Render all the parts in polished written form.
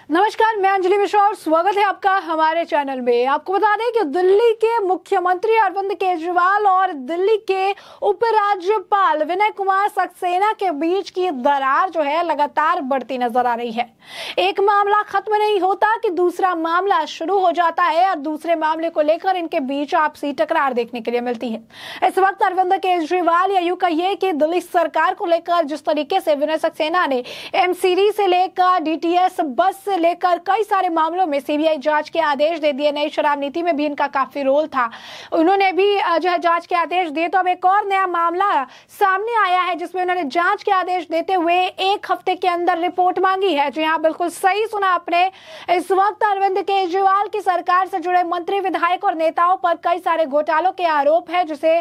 नमस्कार, मैं अंजलि मिश्रा और स्वागत है आपका हमारे चैनल में। आपको बता दें कि दिल्ली के मुख्यमंत्री अरविंद केजरीवाल और दिल्ली के उपराज्यपाल विनय कुमार सक्सेना के बीच की दरार जो है लगातार बढ़ती नजर आ रही है। एक मामला खत्म नहीं होता कि दूसरा मामला शुरू हो जाता है और दूसरे मामले को लेकर इनके बीच आपसी टकरार देखने के लिए मिलती है। इस वक्त अरविंद केजरीवाल या यूं कहिए कि दिल्ली सरकार को लेकर जिस तरीके से विनय सक्सेना ने एमसीडी से लेकर डीटीएस बस से लेकर कई सारे मामलों में सीबीआई जांच के आदेश दे दिए। नई शराब नीति में भी इनका काफी रोल था, उन्होंने भी जो है जांच के आदेश दिए। तो अब एक और नया मामला सामने आया है जिसमें उन्होंने जांच के आदेश देते हुए 1 हफ्ते के अंदर रिपोर्ट मांगी है। जी हाँ, बिल्कुल सही सुना आपने। इस वक्त अरविंद केजरीवाल की सरकार से जुड़े मंत्री, विधायक और नेताओं पर कई सारे घोटालों के आरोप है, जिसे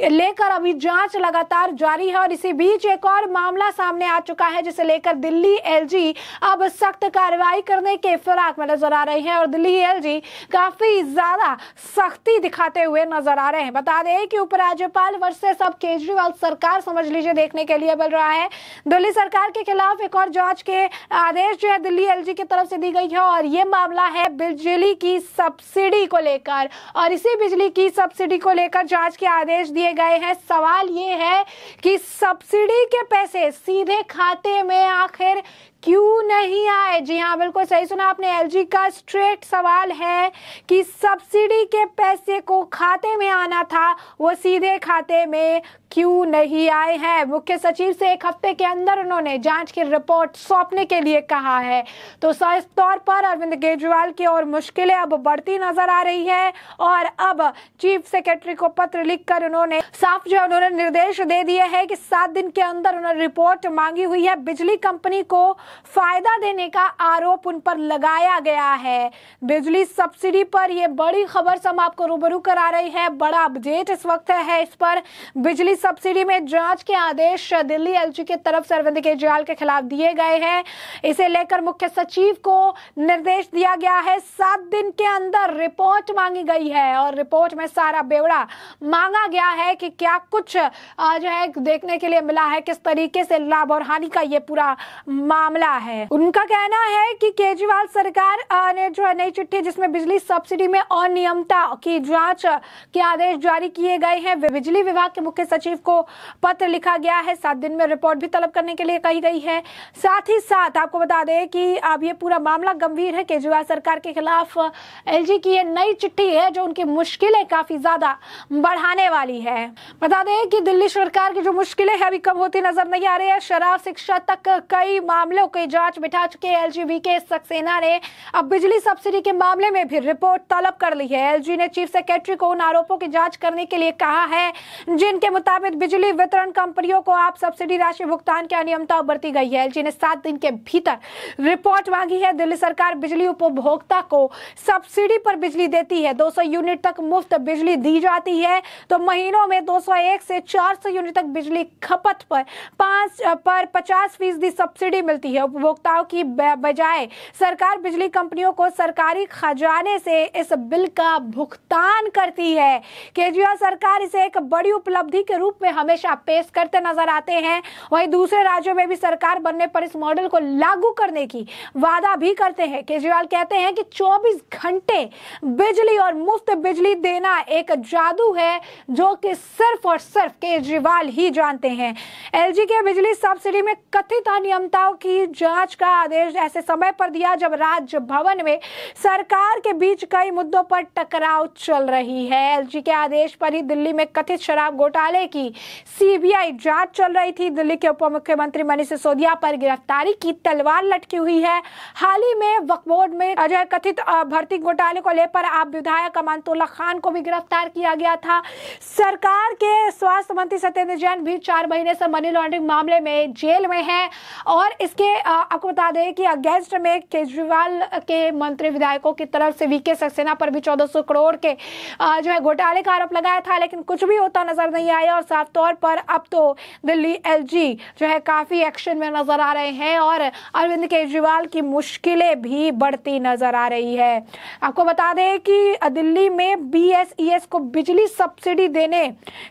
लेकर अभी जांच लगातार जारी है। और इसी बीच एक और मामला सामने आ चुका है जिसे लेकर दिल्ली एलजी अब सख्त कार्रवाई करने के फिराक में नजर आ रहे हैं और दिल्ली एलजी काफी ज्यादा सख्ती दिखाते हुए नजर आ रहे हैं। बता दें कि उपराज्यपाल वर्सेस अब केजरीवाल सरकार समझ लीजिए देखने के लिए मिल रहा है। दिल्ली सरकार के खिलाफ एक और जांच के आदेश जो है दिल्ली एलजी की तरफ से दी गई है और ये मामला है बिजली की सब्सिडी को लेकर। और इसी बिजली की सब्सिडी को लेकर जांच के आदेश दिए गए हैं। सवाल ये है कि सब्सिडी के पैसे सीधे खाते में आखिर क्यों नहीं आए। जी हाँ, बिल्कुल सही सुना आपने। एलजी का स्ट्रेट सवाल है कि सब्सिडी के पैसे को खाते में आना था, वो सीधे खाते में क्यों नहीं आए हैं। मुख्य सचिव से 1 हफ्ते के अंदर उन्होंने जांच की रिपोर्ट सौंपने के लिए कहा है। तो साफ तौर पर अरविंद केजरीवाल की और मुश्किलें अब बढ़ती नजर आ रही है और अब चीफ सेक्रेटरी को पत्र लिखकर उन्होंने साफ जो उन्होंने निर्देश दे दिए हैं कि 7 दिन के अंदर उन्होंने रिपोर्ट मांगी हुई है। बिजली कंपनी को फायदा देने का आरोप उन पर लगाया गया है। बिजली सब्सिडी पर यह बड़ी खबर से हम आपको रूबरू करा रही है। बड़ा अपडेट इस वक्त है इस पर। बिजली सब्सिडी में जांच के आदेश दिल्ली एलजी की तरफ से अरविंद केजरीवाल के खिलाफ दिए गए हैं। इसे लेकर मुख्य सचिव को निर्देश दिया गया है। 7 दिन के अंदर रिपोर्ट मांगी गई है और रिपोर्ट में सारा ब्यौरा मांगा गया है कि क्या कुछ जो है देखने के लिए मिला है, किस तरीके से लाभ और हानि का ये पूरा मामला है। उनका कहना है कि केजरीवाल सरकार ने जो है नई चिट्ठी जिसमें बिजली सब्सिडी में अनियमितता की जांच के आदेश जारी किए गए हैं। बिजली विभाग के मुख्य सचिव को पत्र लिखा गया है। 7 दिन में रिपोर्ट भी तलब करने के लिए कही गई है। साथ ही साथ आपको बता दें कि अब ये पूरा मामला गंभीर है। केजरीवाल सरकार के खिलाफ एलजी की ये नई चिट्ठी है जो उनकी मुश्किलें काफी ज्यादा बढ़ाने वाली है। बता दें कि दिल्ली सरकार की जो मुश्किलें है अभी कम होती नजर नहीं आ रही है। शराब, शिक्षा तक कई मामलों की जांच बिठा चुके एलजी के सक्सेना ने अब बिजली सब्सिडी के मामले में भी रिपोर्ट तलब कर ली है। एलजी ने चीफ सेक्रेटरी को उन आरोपों की जांच करने के लिए कहा है जिनके मुताबिक बिजली वितरण कंपनियों को आप सब्सिडी राशि भुगतान की अनियमितता बरती गई है। एलजी ने 7 दिन के भीतर रिपोर्ट मांगी है। दिल्ली सरकार बिजली उपभोक्ता को सब्सिडी पर बिजली देती है। 200 यूनिट तक मुफ्त बिजली दी जाती है तो महीनों में 201 से 400 यूनिट तक बिजली खपत पर 50% सब्सिडी मिलती है। उपभोक्ताओं की बजाय सरकार बिजली कंपनियों को सरकारी खजाने से इस बिल का भुगतान करती है। केजरीवाल सरकार इसे एक बड़ी उपलब्धि के रूप में हमेशा पेश करते नजर आते हैं। वहीं दूसरे राज्यों में भी सरकार बनने पर इस मॉडल को लागू करने की वादा भी करते हैं। केजरीवाल कहते हैं कि 24 घंटे बिजली और मुफ्त बिजली देना एक जादू है जो कि सिर्फ और सिर्फ केजरीवाल ही जानते हैं। एलजी के बिजली सब्सिडी में कथित अनियमितताओं की जांच का आदेश ऐसे समय पर दिया जब राज्य भवन में सरकार के बीच कई मुद्दों पर टकराव चल रही है। एलजी के आदेश पर ही दिल्ली में कथित शराब घोटाले की सीबीआई जांच चल रही थी। दिल्ली के उप मुख्यमंत्री मनीष सिसोदिया पर गिरफ्तारी की तलवार लटकी हुई है। हाल ही में वक्फ बोर्ड में अजय कथित भर्ती घोटाले को लेकर आप विधायक अमानतुल्लाह खान को भी गिरफ्तार किया गया था। सरकार के स्वास्थ्य मंत्री सत्येंद्र जैन भी 4 महीने से मनी लॉन्ड्रिंग मामले में जेल में है और इसके आपको बता दें कि अगेंस्ट में केजरीवाल के मंत्री विधायकों की तरफ से वीके सक्सेना पर भी 1400 करोड़ के जो है घोटाले का आरोप लगाया था, लेकिन कुछ भी होता नजर नहीं आया और साफ तौर पर अब तो दिल्ली एलजी जो है काफी एक्शन में नजर आ रहे हैं और अरविंद केजरीवाल की मुश्किलें भी बढ़ती नजर आ रही है। आपको बता दें कि दिल्ली में बीएसईएस को बिजली सब्सिडी देने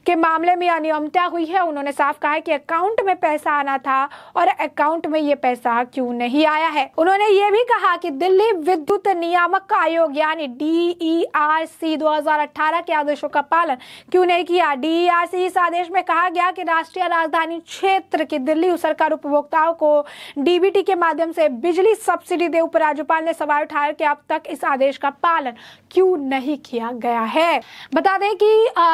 के मामले में अनियमितता हुई है। उन्होंने साफ कहा है कि अकाउंट में पैसा आना था और अकाउंट में ये पैसा क्यों नहीं आया है। उन्होंने ये भी कहा कि दिल्ली विद्युत नियामक आयोग यानी DERC 2018 के आदेशों का पालन क्यों नहीं किया। DERC इस आदेश में कहा गया कि राष्ट्रीय राजधानी क्षेत्र की दिल्ली सरकार उपभोक्ताओं को डीबीटी के माध्यम से बिजली सब्सिडी दे। उपराज्यपाल ने सवाल उठाया कि अब तक इस आदेश का पालन क्यों नहीं किया गया है। बता दें कि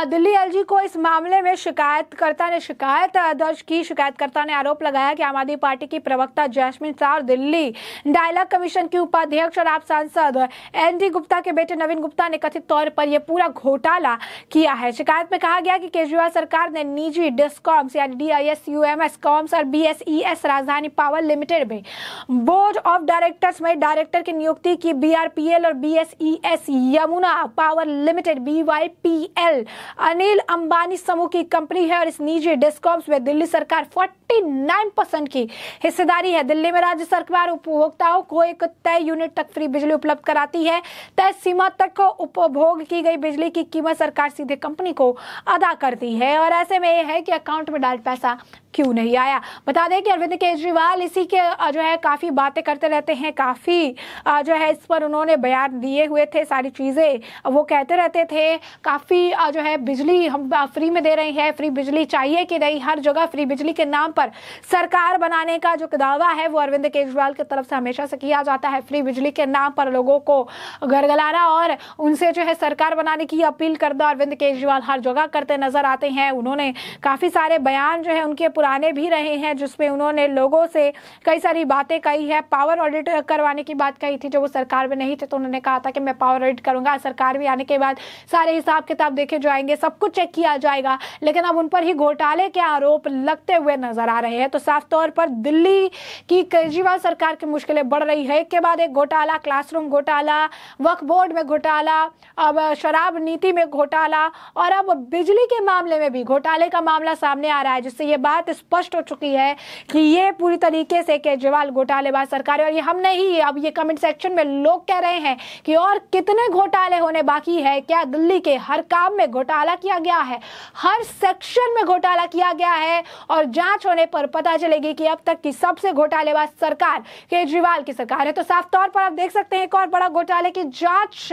दिल्ली एलजी को इस मामले में शिकायतकर्ता ने शिकायत दर्ज की। शिकायतकर्ता ने आरोप लगाया कि आम आदमी पार्टी की प्रवक्ता जैस्मिन शाह और दिल्ली डायलॉग कमीशन की उपाध्यक्ष और आप सांसद ND गुप्ता के बेटे नवीन गुप्ता ने कथित तौर पर यह पूरा घोटाला किया है। शिकायत में कहा गया कि केजरीवाल सरकार ने निजी डिस्कॉम्स यानी DISCOMS कॉम्स और BSES राजधानी पावर लिमिटेड में बोर्ड ऑफ डायरेक्टर्स में डायरेक्टर की नियुक्ति की। BRPL और BSES Yamuna power limited BYPL Anil Ambani समूह की कंपनी है और इस निजी डिस्कॉम्स में दिल्ली सरकार 49% की हिस्सेदारी है। दिल्ली में राज्य सरकार उपभोक्ताओं को एक तय यूनिट तक फ्री बिजली उपलब्ध कराती है। तय सीमा तक उपभोग की गई बिजली की कीमत सरकार सीधे कंपनी को अदा करती है और ऐसे में यह है कि अकाउंट में डायरेक्ट पैसा क्यों नहीं आया। बता दें कि अरविंद केजरीवाल इसी के जो है काफी बातें करते रहते हैं, काफी जो है इस पर उन्होंने बयान दिए हुए थे, सारी चीजें वो कहते रहते थे। काफी जो है बिजली हम फ्री में दे रहे हैं, फ्री बिजली चाहिए कि नहीं, हर जगह फ्री बिजली के नाम पर सरकार बनाने का जो दावा है वो अरविंद केजरीवाल की तरफ से हमेशा से किया जाता है। फ्री बिजली के नाम पर लोगों को गड़गड़ाना और उनसे जो है सरकार बनाने की अपील करना अरविंद केजरीवाल हर जगह करते नजर आते हैं। उन्होंने काफी सारे बयान जो है उनके पुराने भी रहे हैं जिसमें उन्होंने लोगों से कई सारी बातें कही है। पावर ऑडिट करवाने की बात कही थी, जब वो सरकार में नहीं थे तो उन्होंने कहा था कि मैं पावर ऑडिट करूंगा, सरकार में आने के बाद सारे हिसाब किताब देखे जाएंगे, सब कुछ चेक किया जाएगा। लेकिन अब उन पर ही घोटाले के आरोप लगते हुए नजर आ रहे हैं। तो साफ तौर पर दिल्ली की केजरीवाल सरकार की मुश्किलें बढ़ रही है। एक के बाद एक घोटाला, क्लासरूम घोटाला, वक्फ बोर्ड में घोटाला, अब शराब नीति में घोटाला और अब बिजली के मामले में भी घोटाले का मामला सामने आ रहा है, जिससे ये बात स्पष्ट हो चुकी है कि ये पूरी तरीके से केजरीवाल घोटालेबाज सरकार है। और ये हम नहीं, अब ये कमेंट सेक्शन में लोग कह रहे हैं कि और कितने घोटाले होने बाकी है। क्या दिल्ली के हर काम में घोटाला किया गया है, हर सेक्शन में घोटाला किया गया है और जांच होने पर पता चलेगी कि अब तक की सबसे घोटालेबाज सरकार केजरीवाल की सरकार है। तो साफ तौर पर आप देख सकते हैं एक और बड़ा घोटाले की जांच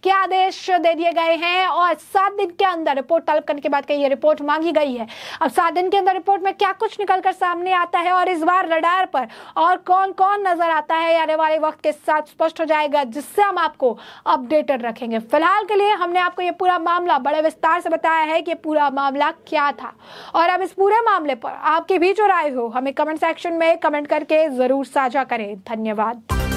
के आदेश दे दिए गए हैं और 7 दिन के अंदर रिपोर्ट तलब करने के बाद ये रिपोर्ट मांगी गई है। अब 7 दिन के अंदर रिपोर्ट में क्या कुछ निकलकर सामने आता है और इस बार रडार पर और कौन कौन नजर आता है आने वाले वक्त के साथ स्पष्ट हो जाएगा, जिससे हम आपको अपडेटेड रखेंगे। फिलहाल के लिए हमने आपको ये पूरा मामला बड़े विस्तार से बताया है कि पूरा मामला क्या था और अब इस पूरे मामले पर आपकी भी जो राय हो हमें कमेंट सेक्शन में कमेंट करके जरूर साझा करें। धन्यवाद।